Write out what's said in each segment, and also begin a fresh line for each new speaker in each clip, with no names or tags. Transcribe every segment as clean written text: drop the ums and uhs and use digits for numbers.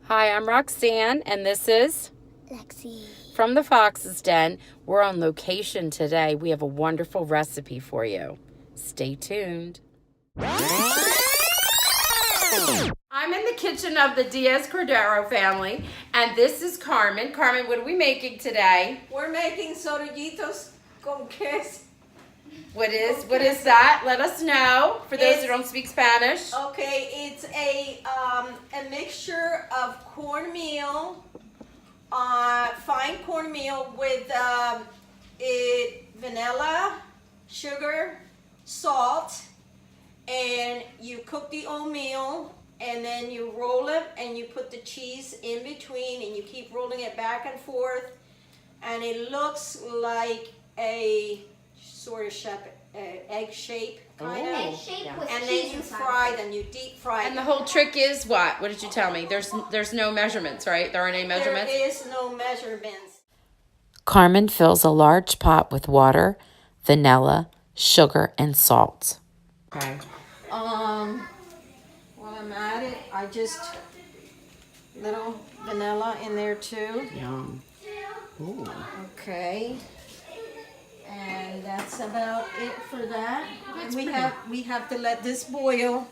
Hi, I'm Roxanne, and this is
Lexi.
from the Fox's Den. We're on location today. We have a wonderful recipe for you. Stay tuned. I'm in the kitchen of the Diaz Cordero family, and this is Carmen. Carmen, what are we making today?
We're making Sorullitos con queso.
What is that? Let us know for those who don't speak Spanish.
Okay, it's a mixture of cornmeal, fine cornmeal with vanilla, sugar, salt, and you cook the oatmeal, and then you roll it, and you put the cheese in between, and you keep rolling it back and forth, and it looks like a sort of egg shape, kind of.
Egg shape with
And
cheese
then you
inside.
fry them, you deep fry
And the
them.
whole trick is what? What did you tell me? There's no measurements, right? There aren't any measurements?
There is no measurements.
Carmen fills a large pot with water, vanilla, sugar, and salt. Okay.
While I'm at it, I just little vanilla in there too.
Yum. Ooh.
Okay. And that's about it for that. And we have to let this boil.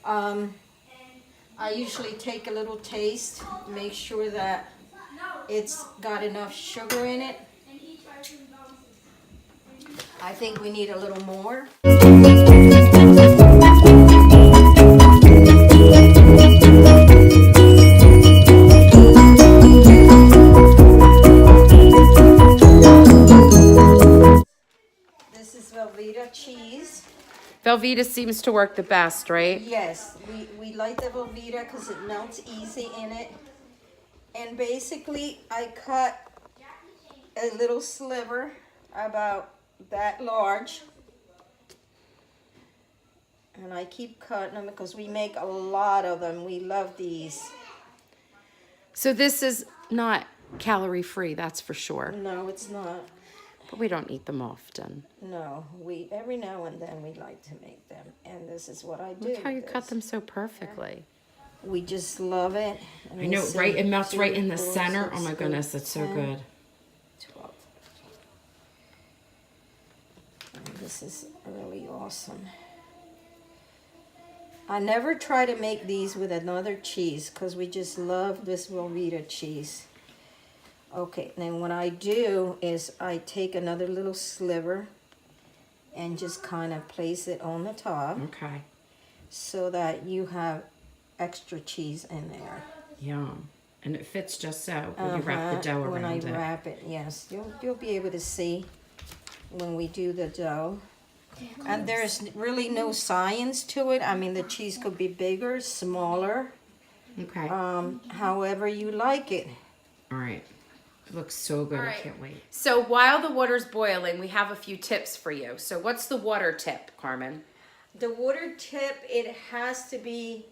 I usually take a little taste, make sure that it's got enough sugar in it. I think we need a little more. This is velveta cheese.
Velveeta seems to work the best, right?
Yes, we like the velveta because it melts easy in it. And basically, I cut a little sliver about that large. And I keep cutting them because we make a lot of them. We love these.
So this is not calorie free, that's for sure.
No, it's not.
But we don't eat them often.
No, we every now and then we like to make them. And this is what I do.
Look how you
with
cut
this.
them so perfectly.
We just love it.
I know, right? It melts right in the center. Oh my goodness, it's so good.
12. And this is really awesome. I never try to make these with another cheese because we just love this Velveeta cheese. Okay, then what I do is I take another little sliver and just kind of place it on the top
Okay.
so that you have extra cheese in there.
Yum. And it fits just so when you wrap the dough around
When I
it.
wrap it, yes. You'll be able to see when we do the dough. And there's really no science to it. I mean, the cheese could be bigger, smaller,
Okay.
however you like it.
All right. It looks so good.
All
I
right.
can't wait. So while the water's boiling, we have a few tips for you. So what's the water tip, Carmen?
The water tip, it has to be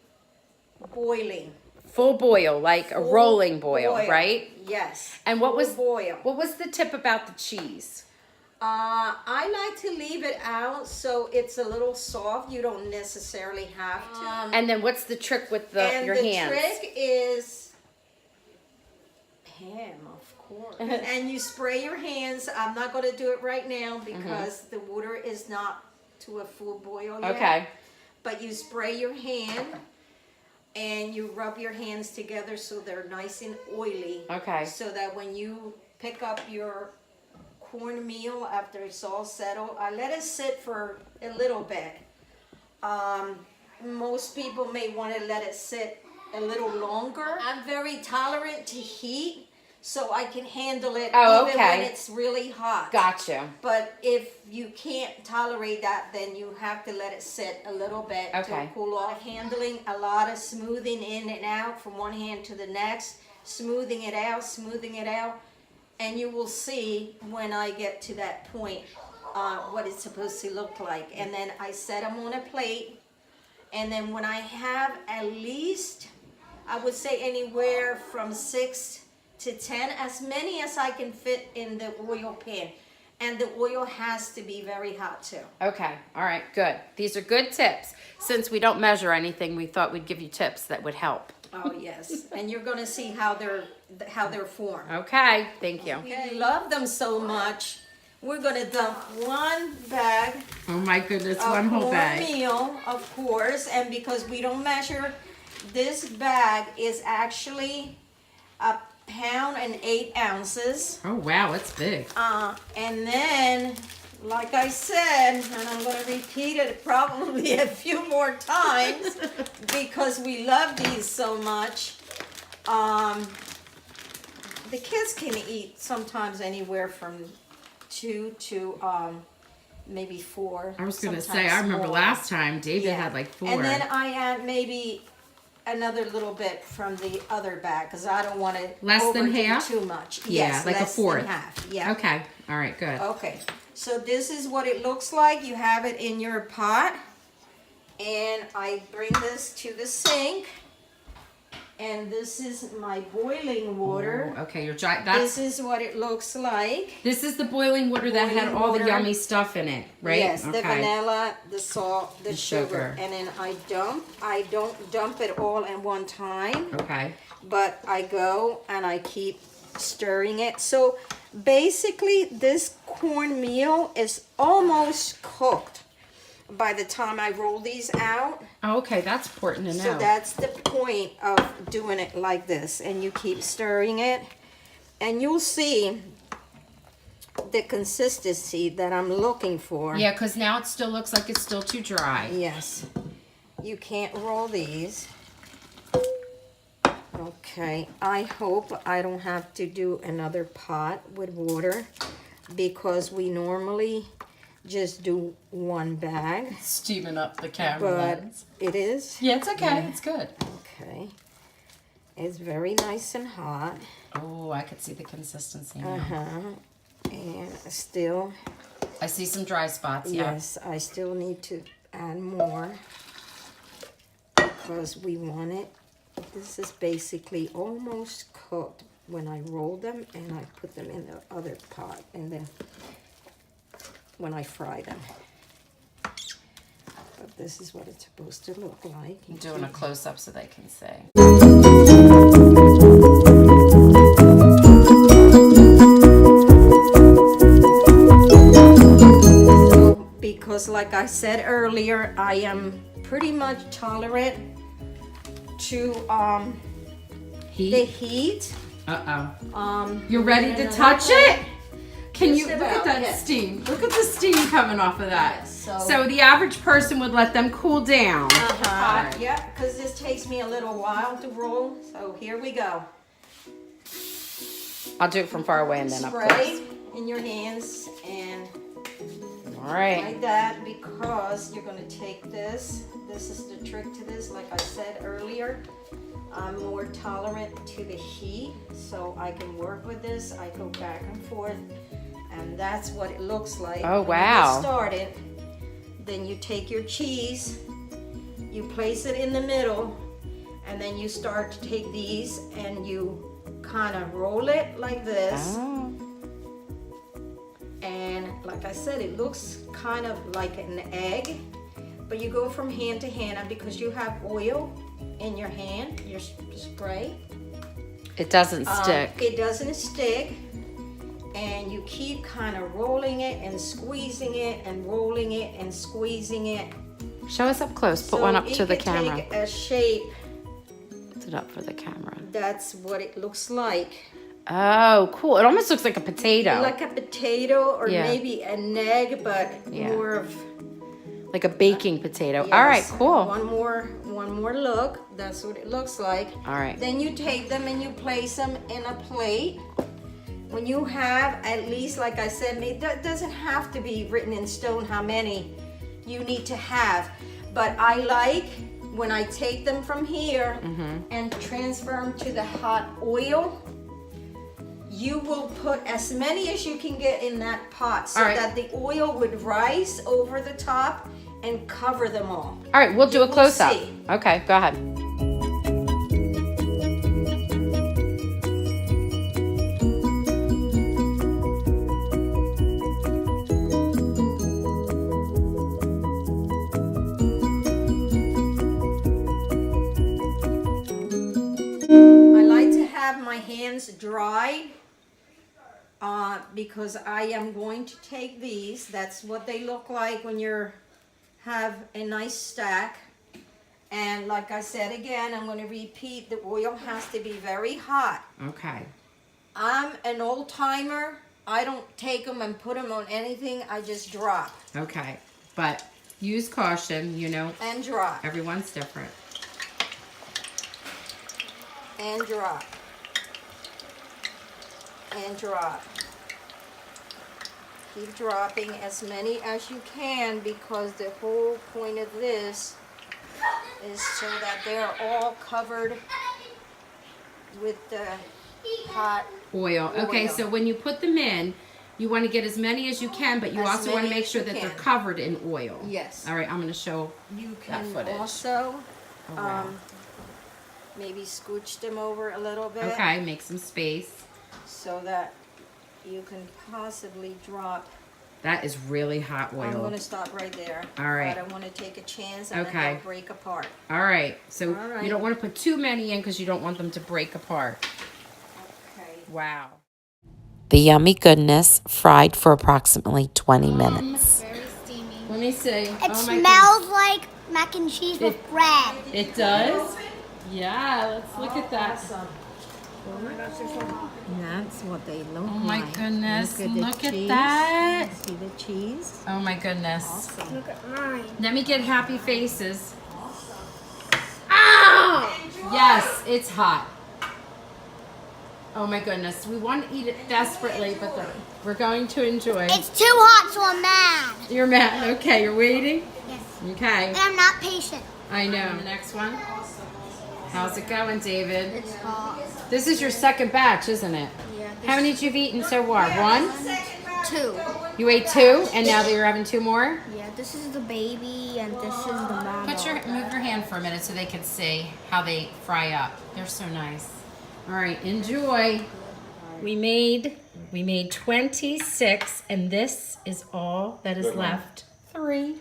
boiling.
Full boil, like a rolling boil, right?
Yes.
And what was
boil?
What was the tip about the cheese?
I like to leave it out so it's a little soft. You don't necessarily have to.
And then what's the trick with your hands?
And the trick is ham, of course. And you spray your hands. I'm not going to do it right now because the water is not to a full boil yet.
Okay.
But you spray your hand and you rub your hands together so they're nice and oily.
Okay.
So that when you pick up your cornmeal after it's all settled, I let it sit for a little bit. Most people may want to let it sit a little longer. I'm very tolerant to heat, so I can handle it even when it's really hot.
Gotcha.
But if you can't tolerate that, then you have to let it sit a little bit to cool off. Handling a lot of smoothing in and out from one hand to the next, smoothing it out. And you will see when I get to that point what it's supposed to look like. And then I set them on a plate. And then when I have at least, I would say anywhere from 6 to 10, as many as I can fit in the oil pan. And the oil has to be very hot too.
Okay. All right. Good. These are good tips. Since we don't measure anything, we thought we'd give you tips that would help.
Oh, yes. And you're gonna see how they're formed.
Okay, thank you.
We love them so much. We're gonna dump one bag
Oh my goodness,
of
one whole bag.
cornmeal, of course, and because we don't measure, this bag is actually 1.8 pounds.
Oh wow, it's big.
And then, like I said, and I'm gonna repeat it probably a few more times because we love these so much. The kids can eat sometimes anywhere from 2 to maybe 4.
I was gonna say,
sometimes
I remember
more.
last time David
Yeah.
had like 4.
And then I add maybe another little bit from the other bag because I don't want to
Less than
overdo
half?
too much.
Yeah,
Yes,
like a
less than
fourth.
half. Yeah.
Okay, all right, good.
Okay, so this is what it looks like. You have it in your pot, and I bring this to the sink, and this is my boiling water.
Oh, okay,
This is what it looks like.
This is the boiling water that had
Boiling
all the
water.
yummy stuff in it, right?
Yes,
okay.
the vanilla, the salt, the sugar.
sugar.
And then I don't dump it all at one time,
Okay.
but I go and I keep stirring it. So basically this cornmeal is almost cooked by the time I roll these out.
Oh, okay, that's important to know.
So that's the point of doing it like this. And you keep stirring it. And you'll see the consistency that I'm looking for.
Yeah, because now it still looks like it's still too dry.
Yes. You can't roll these. Okay. I hope I don't have to do another pot with water because we normally just do one bag.
Steaming up the camera
But
lens.
it is.
Yeah, it's okay. It's good.
Okay. It's very nice and hot.
Oh, I could see the consistency now.
And still,
I see some dry spots, yeah.
yes, I still need to add more because we want it. This is basically almost cooked when I roll them and I put them in the other pot and then when I fry them. But this is what it's supposed to look like.
I'm doing a close-up so they can see.
Because like I said earlier, I am pretty much tolerant to
Heat?
the heat.
Uh-oh. You're ready to touch it? Can you look at that steam? Look at the steam coming off of that.
Yes,
so the average person would let them cool down.
Yeah, because this takes me a little while to roll. So here we go.
I'll do it from far away and then up close.
Spray in your hands and
All right.
like that because you're going to take this. This is the trick to this. Like I said earlier, I'm more tolerant to the heat, so I can work with this. I go back and forth, and that's what it looks like.
Oh,
when
wow.
you get started, then you take your cheese, you place it in the middle, and then you start to take these and you kind of roll it like this.
Oh.
And like I said, it looks kind of like an egg, but you go from hand to hand, and because you have oil in your hand, your spray,
It doesn't stick.
it doesn't stick, and you keep kind of rolling it and squeezing it and rolling it and squeezing it.
Show us up close. Put
So
one up
it
to the
could
camera.
take a shape.
Put it up for the camera.
That's what it looks like.
Oh, cool. It almost looks like a potato.
Like a potato or
Yeah.
maybe an egg, but
Yeah.
more of
like a baking potato.
yes.
All right, cool.
One more look. That's what it looks like.
All right.
Then you take them and you place them in a plate. When you have at least, like I said, it doesn't have to be written in stone how many you need to have. But I like when I take them from here and transfer them to the hot oil, you will put as many as you can get in that pot so
All right.
that the oil would rise over the top and cover them all.
All right, we'll do
You
a
will
close-up.
see.
Okay, go ahead.
have my hands dry because I am going to take these. That's what they look like when you have a nice stack. And like I said again, I'm going to repeat, the oil has to be very hot.
Okay.
I'm an old timer. I don't take them and put them on anything. I just drop.
Okay. But use caution, you know.
And drop.
Everyone's different.
And drop. And drop. Keep dropping as many as you can, because the whole point of this is so that they're all covered with the hot
oil. Okay, so when you put them in, you want to get as many as you can, but you also want to make sure that they're covered in oil.
Yes.
All right, I'm going to show
you
that
can
footage.
Also
wow.
Maybe scooch them over a little bit.
Okay, make some space.
So that you can possibly drop.
That is really hot oil.
I'm going to stop right there.
All right.
I don't want to take a chance and then they'll break apart.
All right. So you don't want to put too many in because you don't want them to break apart.
Okay.
Wow.
The yummy goodness fried for approximately 20 minutes.
Very steamy.
Let me see.
It smells like mac and cheese with bread.
It does? Yeah, let's look at that.
Oh my gosh, they're so hot.
That's what they look like.
Oh my goodness, look at
cheese.
that.
See the cheese?
Oh my goodness.
Awesome.
Look at mine.
Let me get happy faces. Ow! Yes, it's hot. Oh my goodness, we want to eat it desperately, but we're going to enjoy.
It's too hot, so I'm mad.
You're mad. Okay, you're waiting?
Yes.
Okay.
And I'm not patient.
I know. The next one. How's it going, David?
It's hot.
This is your second batch, isn't it?
Yeah.
How many did you eaten so far? One?
2.
You ate 2, and now you're having 2 more?
Yeah, this is the baby, and this is the mama.
Move your hand for a minute so they can see how they fry up. They're so nice. All right, enjoy. We made 26, and this is all that is left. 3.